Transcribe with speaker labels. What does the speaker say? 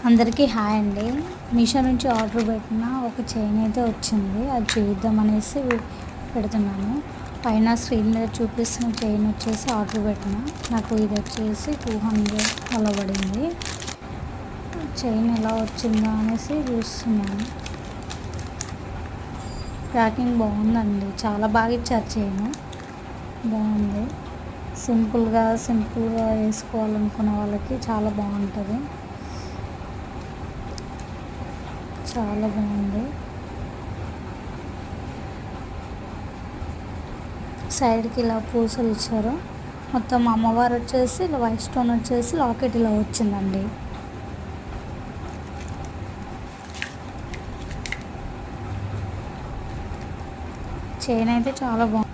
Speaker 1: అందరికీ హాయ్ అండి. మీషో నుంచి ఆర్డర్ పెట్టిన ఒక చైన్ అయితే వచ్చింది. అది చూద్దామనేసి పెడుతున్నాను. పైన స్క్రీన్ మీద చూపిస్తున్న చైన్ వచ్చేసి ఆర్డర్ పెట్టిన నాకు ఇది వచ్చేసి 200 అలా పడింది. చైన్ ఎలా వచ్చిందా అనేసి చూస్తున్నాను. ప్యాకింగ్ బాగుందండి, చాలా బాగా ఇచ్చారు. చైన్ బాగుంది. సింపుల్గా వేసుకోవాలనుకున్న వాళ్ళకి చాలా బాగుంటుంది. చాలా బాగుంది. సైడ్కి ఇలా పూసలు ఇచ్చారు. మొత్తం అమ్మవారు వచ్చేసి ఇలా వైట్ స్టోన్ వచ్చేసి లాకెట్ ఇలా వచ్చిందండి. చైన్ అయితే చాలా బాగుంది.